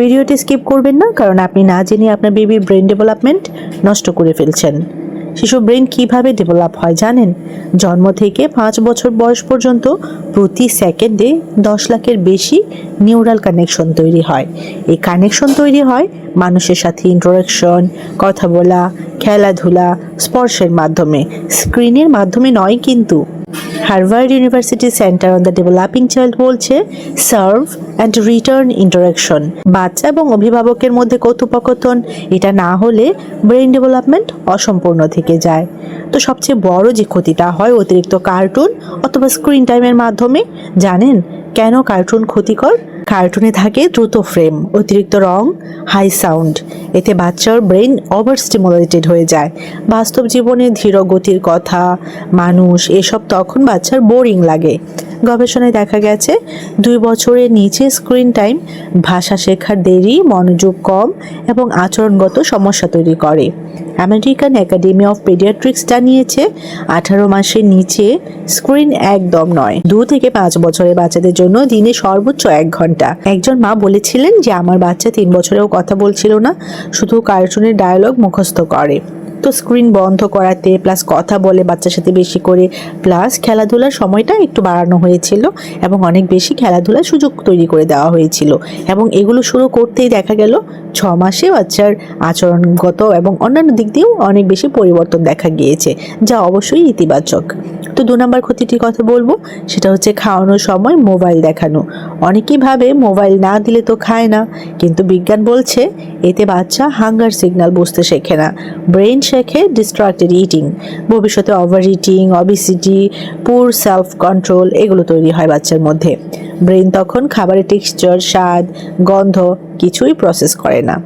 ভিডিওটি স্কিপ করবেন না, কারণ আপনি না জেনে আপনার বেবির ব্রেন ডেভেলপমেন্ট নষ্ট করে ফেলছেন। শিশু ব্রেন কিভাবে ডেভেলপ হয় জানেন? জন্ম থেকে 5 বছর বয়স পর্যন্ত প্রতি সেকেন্ডে 10 লাখের বেশি নিউরাল কানেকশন তৈরি হয়। এই কানেকশন তৈরি হয় মানুষের সাথে ইন্টারাকশন, কথা বলা, খেলাধুলা, স্পর্শের মাধ্যমে, স্ক্রিনের মাধ্যমে নয় কিন্তু। Harvard university centre on the developing child বলছে, সার্ভ অ্যান্ড রিটার্ন ইন্টারাকশন। বাচ্চা এবং অভিভাবকের মধ্যে কথোপকথন এটা না হলে ব্রেন ডেভেলপমেন্ট অসম্পূর্ণ থেকে যায়। তো সবচেয়ে বড় যে ক্ষতিটা হয় অতিরিক্ত কার্টুন অথবা স্ক্রিন টাইমের মাধ্যমে। জানেন কেন কার্টুন ক্ষতিকর? কার্টুনে থাকে দ্রুত ফ্রেম, অতিরিক্ত রং, হাই সাউন্ড। এতে বাচ্চার ব্রেন ওভার স্টিমুলেটেড হয়ে যায়। বাস্তব জীবনে ধীর গতির কথা, মানুষ এসব তখন বাচ্চার বোরিং লাগে। গবেষণায় দেখা গেছে 2 বছরের নিচে স্ক্রিন টাইম ভাষা শেখার দেরি, মনোযোগ কম এবং আচরণগত সমস্যা তৈরি করে। আমেরিকান একাডেমি অফ পেডিয়াট্রিক্স জানিয়েছে 18 মাসের নিচে স্ক্রিন একদম নয়। 2 থেকে 5 বছরের বাচ্চাদের জন্য দিনে সর্বোচ্চ 1 ঘন্টা। একজন মা বলেছিলেন যে আমার বাচ্চা 3 বছরেও কথা বলছিল না, শুধু কার্টুনের ডায়লগ মুখস্থ করে। তো স্ক্রিন বন্ধ করাতে প্লাস কথা বলে বাচ্চার সাথে বেশি করে, প্লাস খেলাধুলার সময়টা একটু বাড়ানো হয়েছিল এবং অনেক বেশি খেলাধুলার সুযোগ তৈরি করে দেওয়া হয়েছিল। এবং এগুলো শুরু করতেই দেখা গেল 6 মাসে বাচ্চার আচরণগত এবং অন্যান্য দিক দিয়েও অনেক বেশি পরিবর্তন দেখা গিয়েছে, যা অবশ্যই ইতিবাচক। তো 2 নম্বর ক্ষতিটির কথা বলবো, সেটা হচ্ছে খাওয়ানোর সময় মোবাইল দেখানো। অনেকেই ভাবে মোবাইল না দিলে তো খায় না, কিন্তু বিজ্ঞান বলছে এতে বাচ্চা হাঙ্গার সিগন্যাল বুঝতে শেখে না, ব্রেন শেখে ডিস্ট্রাক্টেড ইটিং। ভবিষ্যতে ওভার ইটিং, অবিসিটি, পুর সেলফ কন্ট্রোল এগুলো তৈরি হয় বাচ্চার মধ্যে। ব্রেন তখন খাবারের টেক্সচার, স্বাদ, গন্ধ কিছুই প্রসেস করে না।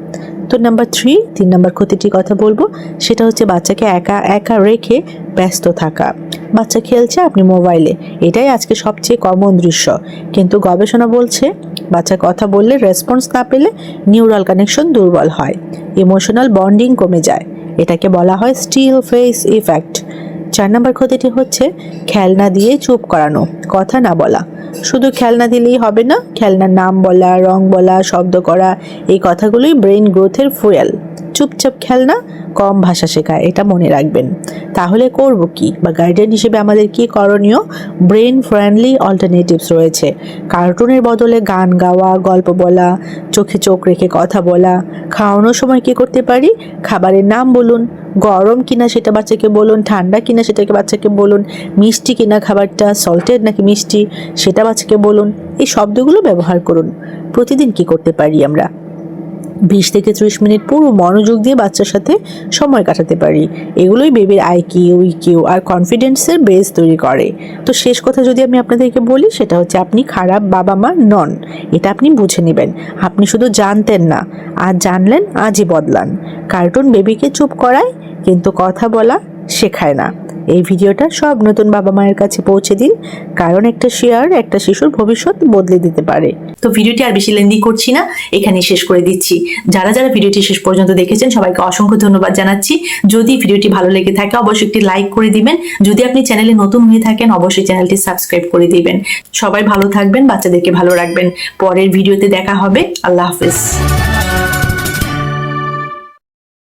তো নাম্বার 3 নম্বর ক্ষতিটির কথা বলবো, সেটা হচ্ছে বাচ্চাকে একা একা রেখে ব্যস্ত থাকা। বাচ্চা খেলছে, আপনি মোবাইলে, এটাই আজকে সবচেয়ে কমন দৃশ্য। কিন্তু গবেষণা বলছে বাচ্চা কথা বললে রেসপন্স না পেলে নিউরাল কানেকশন দুর্বল হয়, ইমোশনাল বন্ডিং কমে যায়। এটাকে বলা হয় স্টিল ফেস ইফেক্ট। 4 নম্বর ক্ষতিটি হচ্ছে খেলনা দিয়ে চুপ করানো, কথা না বলা। শুধু খেলনা দিলেই হবে না, খেলনার নাম বলা, রং বলা, শব্দ করা, এই কথাগুলোই ব্রেন গ্রোথের ফুয়েল। চুপচাপ খেলনা কম ভাষা শেখায়, এটা মনে রাখবেন। তাহলে করব কি, বা গাইডেন্স হিসেবে আমাদের কি করণীয়? ব্রেন ফ্রেন্ডলি অল্টারনেটিভস রয়েছে। কার্টুনের বদলে গান গাওয়া, গল্প বলা, চোখে চোখ রেখে কথা বলা। খাওয়ানোর সময় কি করতে পারি? খাবারের নাম বলুন, গরম কিনা সেটা বাচ্চাকে বলুন, ঠান্ডা কিনা সেটাকে বাচ্চাকে বলুন, মিষ্টি কিনা খাবারটা, সল্টেড নাকি মিষ্টি সেটা বাচ্চাকে বলুন। এই শব্দগুলো ব্যবহার করুন। প্রতিদিন কি করতে পারি আমরা? 20 থেকে 30 মিনিট পুরো মনোযোগ দিয়ে বাচ্চার সাথে সময় কাটাতে পারি। এগুলোই বেবির আইকিউ, ইকিউ আর কনফিডেন্সের বেস তৈরি করে। তো শেষ কথা যদি আমি আপনাদেরকে বলি, সেটা হচ্ছে আপনি খারাপ বাবা মা নন, এটা আপনি বুঝে নেবেন। আপনি শুধু জানতেন না, আজ জানলেন, আজই বদলান। কার্টুন বেবিকে চুপ করায় কিন্তু কথা বলা শেখায় না। এই ভিডিওটা সব নতুন বাবা মায়ের কাছে পৌঁছে দিন, কারণ একটা শেয়ার একটা শিশুর ভবিষ্যৎ বদলে দিতে পারে। তো ভিডিওটি আর বেশি লেন্দি করছি না, এখানেই শেষ করে দিচ্ছি। যারা যারা ভিডিওটি শেষ পর্যন্ত দেখেছেন সবাইকে অসংখ্য ধন্যবাদ জানাচ্ছি। যদি ভিডিওটি ভালো লেগে থাকে অবশ্যই একটি লাইক করে দিবেন। যদি আপনি চ্যানেলে নতুন হয়ে থাকেন অবশ্যই চ্যানেলটি সাবস্ক্রাইব করে দিবেন। সবাই ভালো থাকবেন, বাচ্চাদেরকে ভালো রাখবেন। পরের ভিডিওতে দেখা হবে। আল্লাহ হাফেজ।